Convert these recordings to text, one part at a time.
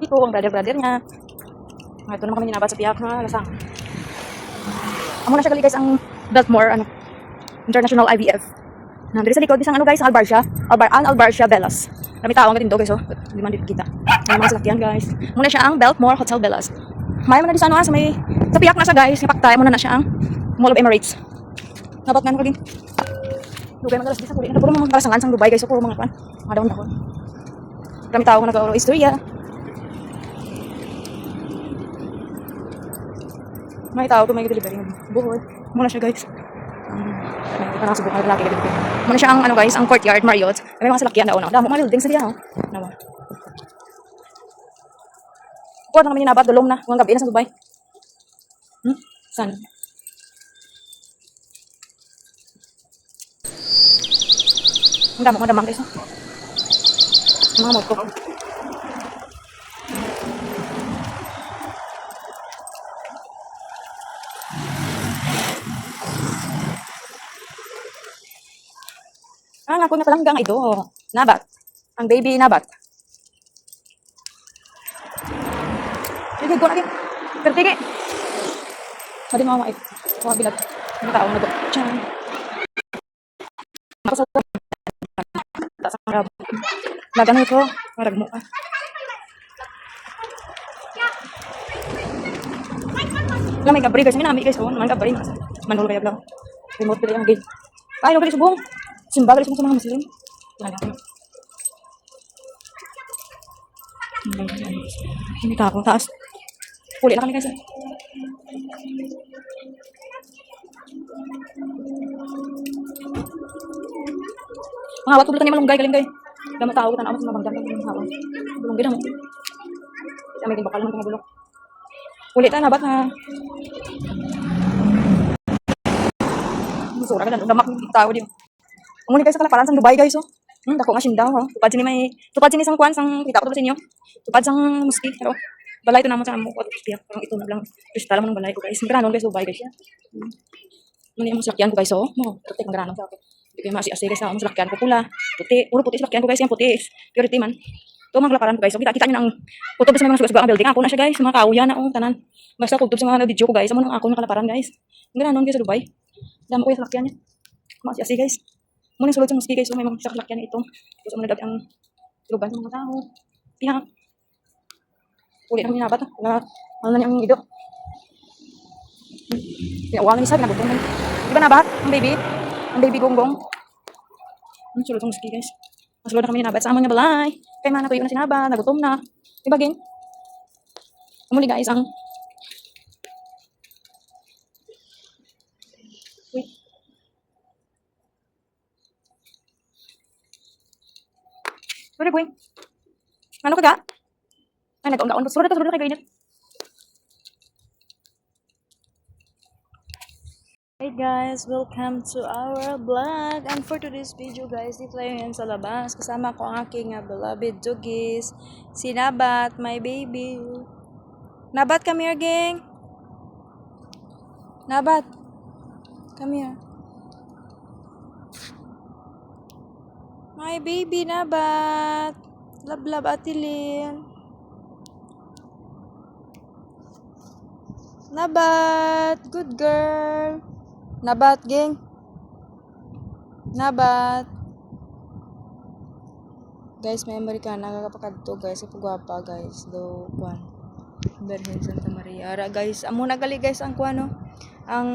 ko, ang brother niya. Ito naman kami ninabat sa piyak na lasang. Amo na siya gali guys ang Beltmore ano, International IVF. Nandito sa likod isang ano guys, Albarcia Bellas. Kami tao ang gatindo guys oh. Hindi man dito kita. May mga salakyan guys. Muna siya ang Beltmore Hotel Bellas. May man na di sa ano sa may sa piyak na siya guys, ipaktay muna na siya ang Mall of Emirates. Nabat nga kagin. Dugay man dalas di sa kuli. Puro mga kalasangan sang Dubai guys, so puro mga kwan. Mga dahon-dahon. Kami tao nga nag-oro istorya. May tao to may delivery ng buhol. Muna siya guys. May parang subukan lalaki dito. Muna siya ang ano guys, ang courtyard Marriott. May mga salakyan daw na. Damo mga buildings sa diyan oh. Nawa. Kuha na kami ni nabat dulom na. Mga gabi na sa Dubai. San? Ang damo madamang guys oh. Mga moto. Ako na palanggang ito. Nabat. Ang baby nabat. Sige, go na rin. Pero sige. Madi mga mga ito. Mga bilag. Mga tao na doon. Tiyan. Mapasal. Taas ang rabo. Lagan ito. Marag mo ka. Wala may gabri guys. May nami guys. May gabri. Manhul kaya lang. Remote pala yung gate. Ay, no, subong. Simba galis mo sa mga Muslim. Hindi tapong taas. Puli na kami guys. Mga awat tubutan ni malunggay galing guys. Damo tao tan amat sa mabanggan ng hawon. Malunggay na mo. Kami din bakal mo mga bulok. Puli ta na bat na. Musura ka dan damak tao din. Muna guys sa kalaparan sang Dubai guys oh. Dako nga sindaw ha. Tupad sini sang kwan sang kita ko to sa inyo. Tupad sang muski pero balay to namo sa amo ko tiyak parang ito na lang. Kristal mo ng balay ko guys. Granon guys Dubai guys ya. Muna yung salakyan ko guys oh. Mo, puti ang granon sa akin. Hindi kayo masi-asi guys sa salakyan ko pula. Puti, puro puti salakyan ko guys, yan puti. Purity man. To mga kalaparan ko guys. So kita niyo nang kutob sa mga suga-suga ang building. Ako na siya guys, mga kauya na oh tanan. Basta kutob sa mga video ko guys. Amo nang ako na kalaparan guys. Granon guys sa Dubai. Damo ko yung salakyan niya. Masi-asi guys. Muna sulod sa muski guys, so may mga saklakyan ito. Gusto mo na dapat ang luban ng mga tao. Piyak. Uli na kami nabat. Ano na niya ang ito. Pinawalan niya sabi, nagutong na. Di ba nabat? Ang baby? Ang baby gonggong. Sulod sa muski guys. Masulod na kami nabat. Sa amon niya balay. Kaya man natuyo na sinabat, nagutom na. Di ba gin? Muli guys ang Sorry, boy. Ano ka ga? Ay, nag-on-on. Sorry na kay ganyan. Hey guys, welcome to our vlog. And for today's video guys, dito tayo ngayon sa labas. Kasama ko ang aking beloved doggies. Si Nabat, my baby. Nabat, come here, gang. Nabat, come here. My baby Nabat. Love Atilin. Nabat, good girl. Nabat, gang. Nabat. Guys, may Amerikana kakapakadto guys. Ipagwapa guys. Do, kwan. Berhen Santa Maria. Ara guys, amo na gali guys ang kuano. Ang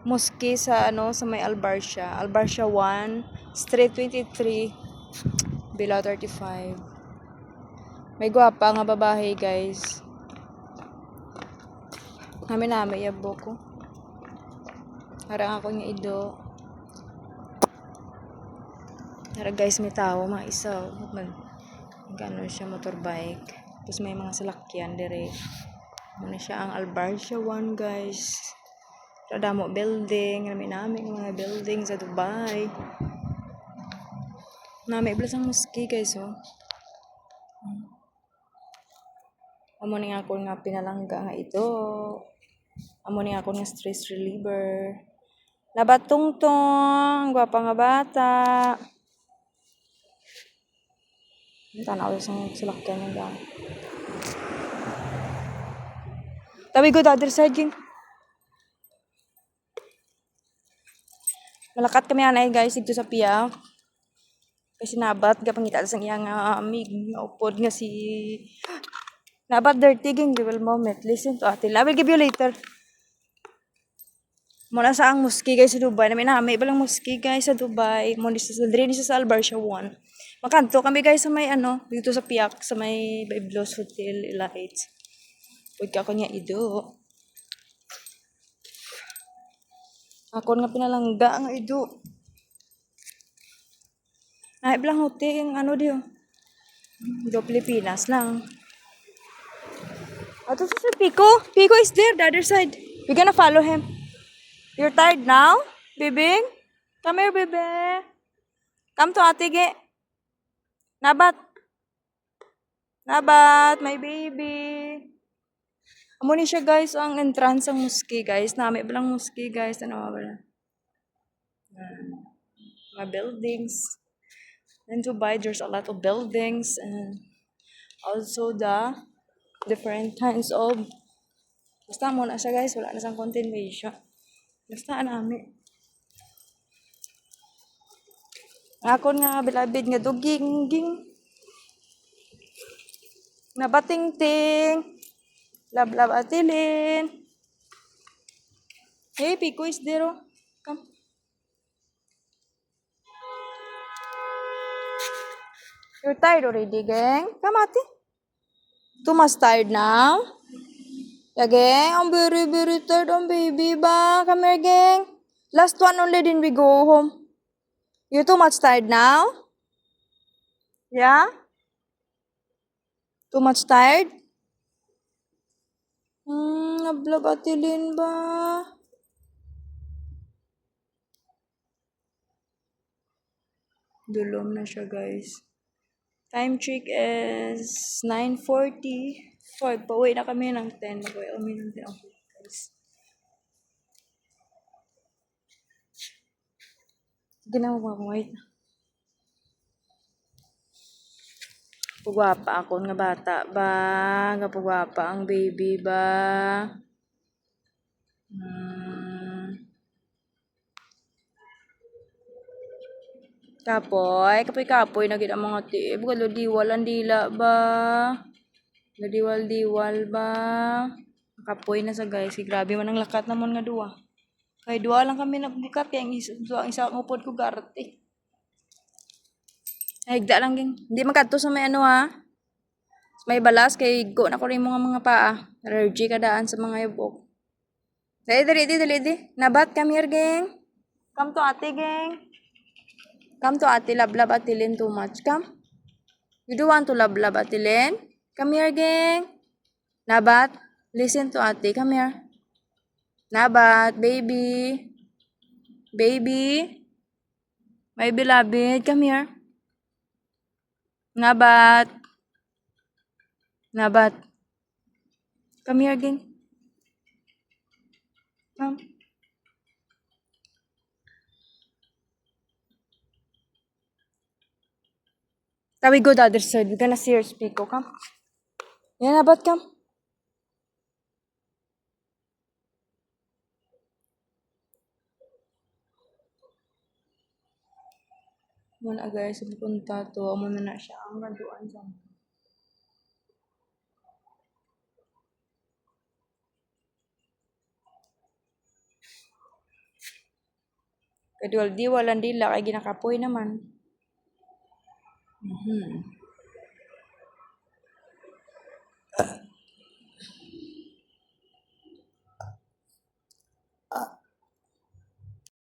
mosque sa ano sa may Albarcia 1 Street 23 Bilao 35. May gwapa nga babae guys. Nami yabo ko. Harang ako nga ido. Hara guys, may tao mga isa. Gano'n siya motorbike. Tapos may mga salakyan dire. Muna siya ang Albarcia 1 guys. Damo building, namin mga building sa Dubai. Nami iblas ang mosque guys oh. Amo ni ako nga pinalangga nga ito. Amo ni ako nga stress reliever. Nabat tungtong, gwapa nga bata. Tanaw sa sulakyan ng gamit. Tabi ko the other side, ging. Malakat kami anay guys, dito sa piyak. Kasi nabat, gapangita sa iyang amig, naupod nga si... Nabat dirty, ging, they will moment. Listen to atin. I will give you later. Muna sa ang muski guys sa Dubai. May balang muski guys sa Dubai. Muna sa Albarsha 1. Makanto kami guys sa may dito sa piyak, sa may Biblos Hotel, Ilahites. Huwag ka ko niya ido. Ako nga pinalangga ang ido. Naib lang hotel yung diyo. Do Pilipinas lang. Ato sa Pico. Pico is there, the other side. We're gonna follow him. You're tired now, Bibing? Come here, Bibing. Come to ate, ge. Nabat. Nabat, my baby. Amo ni siya guys, ang entrance ang muski guys. Nami balang muski guys. Ano ba ba? Mga buildings. In Dubai, there's a lot of buildings and also the different kinds of... Basta mo na siya guys, wala na siyang continuation. Basta anami. Akon nga bilabid nga duging ging. Nabating-ting. Lab-lab atilin. Hey, Pico is there. Oh. Come. You're tired already, gang? Come, ate. Too much tired now? Yeah, gang? I'm very, very tired on baby ba? Come here, gang. Last one only, then we go home. You too much tired now? Yeah? Too much tired? Nablab atilin ba? Dulom na siya, guys. Time check is 9:40. Pauwi na kami ng 10. Mag-uwi kami ng 10. Okay, guys. Ginawa ko, wait. Pugwapa ako nga bata ba? Pugwapa ang baby ba? Kapoy na gid ang mga tiib. Diwal ang dila ba? Diwal ba? Kapoy na sa guys. Grabe man ang lakat namon nga duwa. Kay duwa lang kami nagbukat kay ang isa upod ko garat eh. Higda lang ging. Hindi magkadto sa may ha. May balas kay go na ko rin mga paa. Allergy ka daan sa mga yubok. Dali. Nabat, come here, gang. Come to ate, gang. Come to ate, love atilin too much. Come. You do want to love atilin? Come here, gang. Nabat, listen to ate. Come here. Nabat, baby. Baby. My beloved, come here. Nabat. Come here, gang. Come. Now we go the other side. We're gonna see your Pico. Come. Yeah, Nabat, come. Muna guys, pupunta to. Muna na siya ang naduan sa Kadwal di walang dila kay ginakapoy naman.